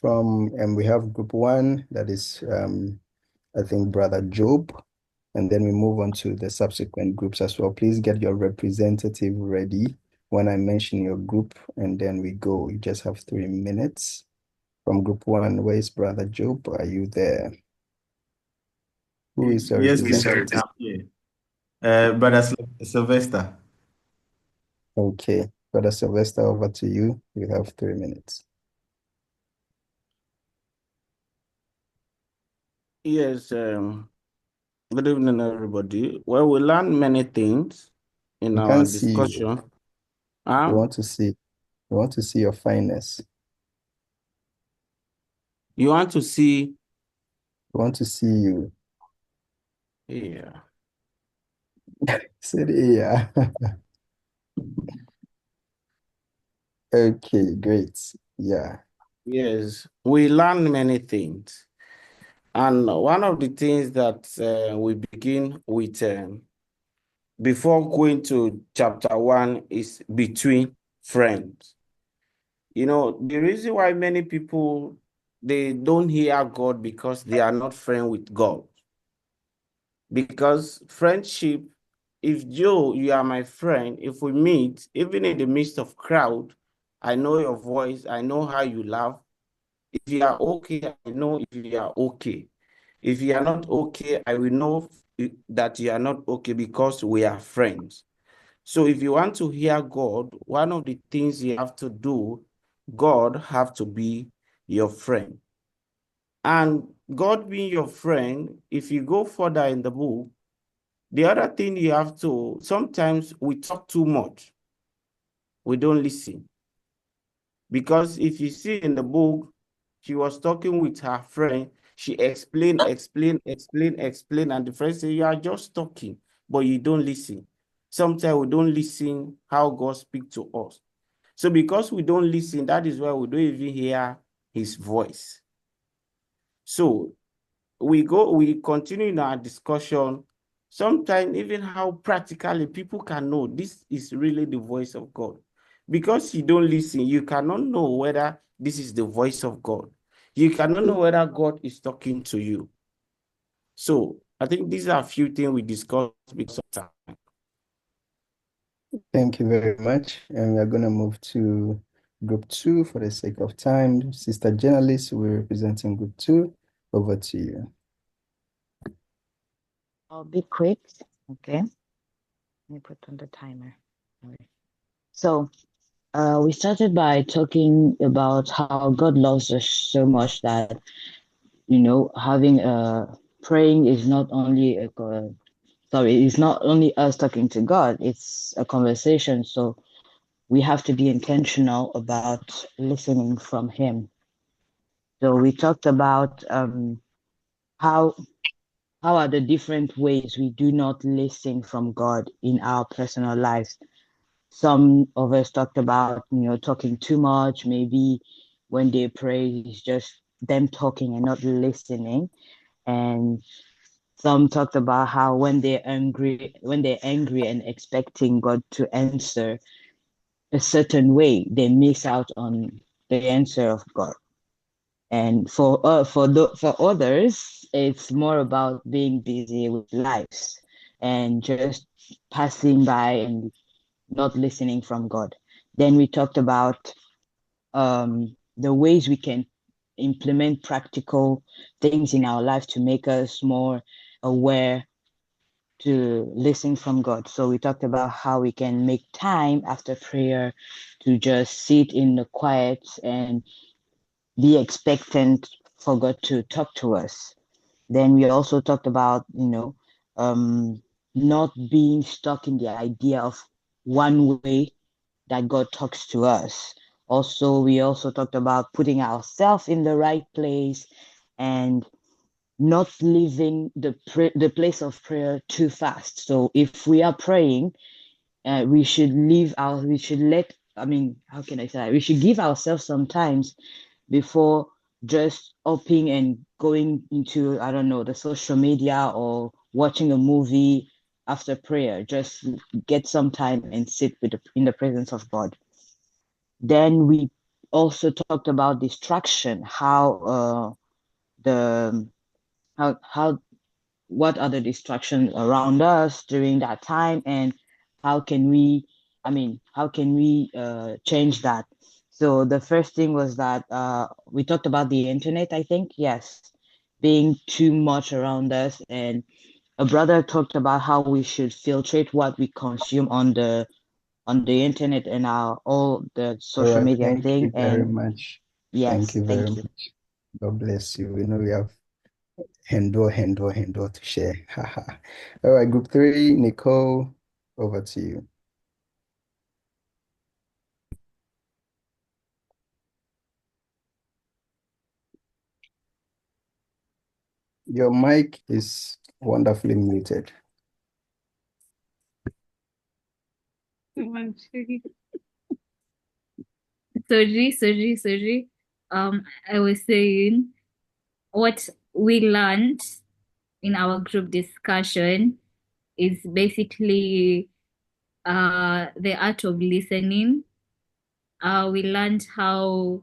we have group one, that is, I think, Brother Job, and then we move on to the subsequent groups as well. Please get your representative ready when I mention your group, and then we go. You just have 3 minutes. From group one, where is Brother Job? Are you there? Who is your Yes, please, sir. representative? Brother Sylvester. Okay, Brother Sylvester, over to you. You have 3 minutes. Yes, good evening, everybody. Well, we learned many things in We our can't see you. discussion. We Huh? want to see. We want to see your fineness. You want to see? We want to see you. Yeah. Said yeah. Okay, great. Yeah. Yes, we learned many things. And one of the things that we begin with before going to chapter 1 is between friends. You know, the reason why many people, they don't hear God because they are not friends with God. Because friendship, if Joe, you are my friend, if we meet, even in the midst of crowd, I know your voice, I know how you laugh. If you are okay, I know if you are okay. If you are not okay, I will know that you are not okay because we are friends. So if you want to hear God, one of the things you have to do, God have to be your friend. And God being your friend, if you go further in the book, the other thing you have to, sometimes we talk too much. We don't listen. Because if you see in the book, she was talking with her friend. She explained, and the friend said, you are just talking, but you don't listen. Sometimes we don't listen how God speaks to us. So because we don't listen, that is why we don't even hear his voice. So we continue in our discussion. Sometimes even how practically people can know this is really the voice of God. Because you don't listen, you cannot know whether this is the voice of God. You cannot know whether God is talking to you. So I think these are a few things we discussed because of time. Thank you very much. And we are going to move to group two for the sake of time. Sister Journalist, we're representing group two. Over to you. I'll be quick. Okay. Let me put on the timer. All right. So we started by talking about how God loves us so much that, having praying is not only it's not only us talking to God, it's a conversation. So we have to be intentional about listening from Him. So we talked about how are the different ways we do not listen from God in our personal lives. Some of us talked about, talking too much. Maybe when they pray, it's just them talking and not listening. And some talked about how when they're angry and expecting God to answer a certain way, they miss out on the answer of God. And for others, it's more about being busy with lives and just passing by and not listening from God. Then we talked about the ways we can implement practical things in our life to make us more aware to listen from God. So we talked about how we can make time after prayer to just sit in the quiet and be expectant for God to talk to us. Then we also talked about, not being stuck in the idea of one way that God talks to us. Also, we also talked about putting ourselves in the right place and not leaving the place of prayer too fast. So if we are praying, we should how can I say that? We should give ourselves some times before just upping and going into, I don't know, the social media or watching a movie after prayer. Just get some time and sit in the presence of God. Then we also talked about distraction, how what are the distractions around us during that time, and how can we change that. So the first thing was that we talked about the internet, I think, yes, being too much around us, and a brother talked about how we should filtrate what we consume on the internet and all the All social right, media thank you thing. very And much. Thank yes, you very thank you. much. God bless you. We know we have Hendo to share. Haha. All right, group 3, Nicole, over to you. Your mic is wonderfully muted. I'm sorry. I was saying what we learned in our group discussion is basically the art of listening. We learned how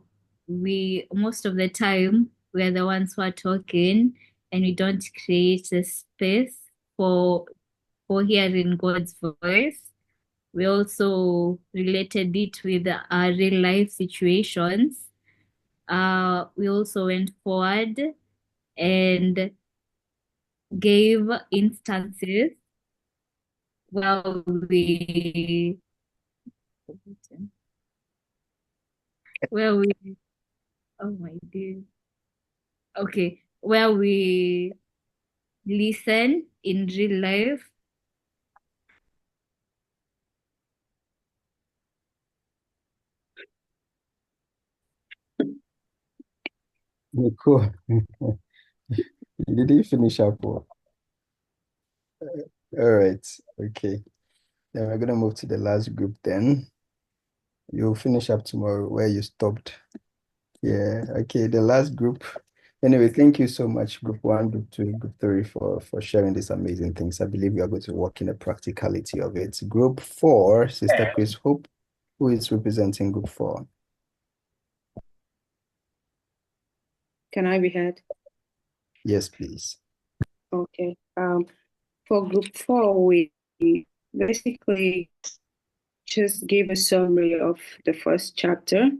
most of the time, we're the ones who are talking and we don't create a space for hearing God's voice. We also related it with our real life situations. We also went forward and gave instances where we where we oh my dear. Okay, where we listen in real life. Nicole, did you finish up? All right, okay. Then we're gonna move to the last group then. You'll finish up tomorrow where you stopped. Yeah, okay, the last group. Anyway, thank you so much, group 1, group 2, group 3 for sharing these amazing things. I believe we are going to work in the practicality of it. Group 4, Sister Chris Hope, who is representing group 4. Can I be heard? Yes, please. Okay. For group 4, we basically just gave a summary of the first chapter.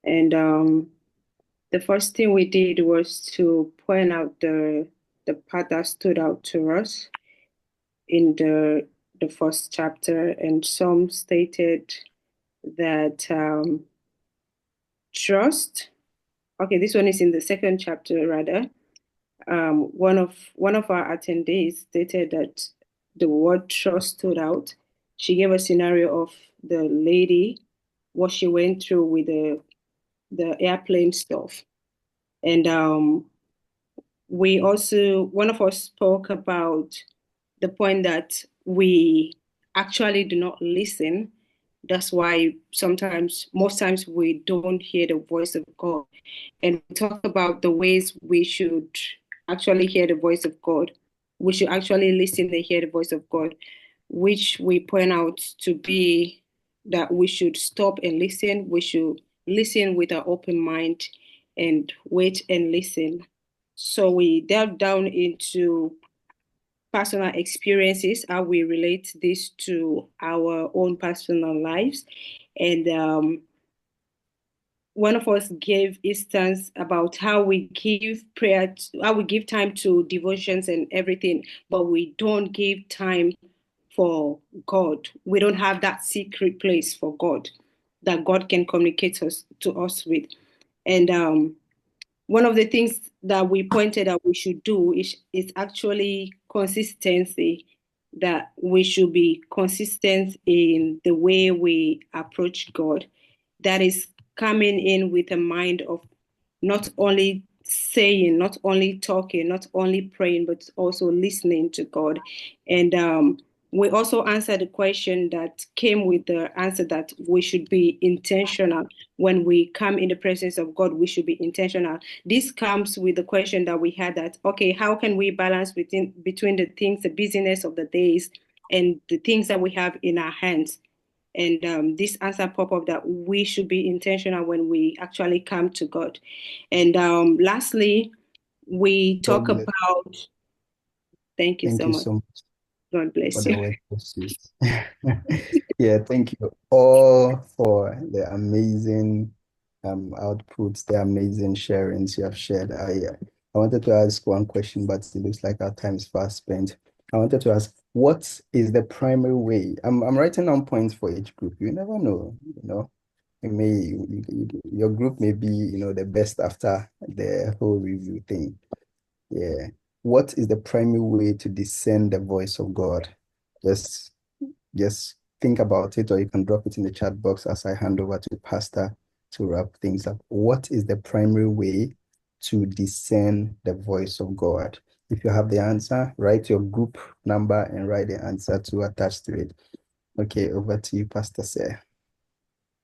And the first thing we did was to point out the part that stood out to us in the first chapter. And some stated that trust. Okay, this one is in the second chapter rather. One of our attendees stated that the word trust stood out. She gave a scenario of the lady, what she went through with the airplane stuff. And one of us spoke about the point that we actually do not listen. That's why most times we don't hear the voice of God. And we talk about the ways we should actually hear the voice of God. We should actually listen and hear the voice of God, which we point out to be that we should stop and listen. We should listen with an open mind and wait and listen. So we delve down into personal experiences, how we relate this to our own personal lives. And one of us gave instance about how we give how we give time to devotions and everything, but we don't give time for God. We don't have that secret place for God that God can communicate to us with. And one of the things that we pointed out we should do is actually consistency, that we should be consistent in the way we approach God. That is coming in with a mind of not only saying, not only talking, not only praying, but also listening to God. And we also answered the question that came with the answer that we should be intentional. When we come in the presence of God, we should be intentional. This comes with the question that we had that, okay, how can we balance between the things, the busyness of the days and the things that we have in our hands? And this answer pop up that we should be intentional when we actually come to God. And lastly, we talk God bless. about, thank you Thank so you much. so much God for bless the you. word pursuit. Yeah, thank you all for the amazing outputs, the amazing sharings you have shared. I wanted to ask one question, but it looks like our time is fast spent. I wanted to ask, what is the primary way? I'm writing down points for each group. You never know, you know. Your group may be, you know, the best after the whole review thing. Yeah. What is the primary way to discern the voice of God? Just just think about it, or you can drop it in the chat box as I hand over to Pastor to wrap things up. What is the primary way to discern the voice of God? If you have the answer, write your group number and write the answer to attach to it. Okay, over to you, Pastor Sir.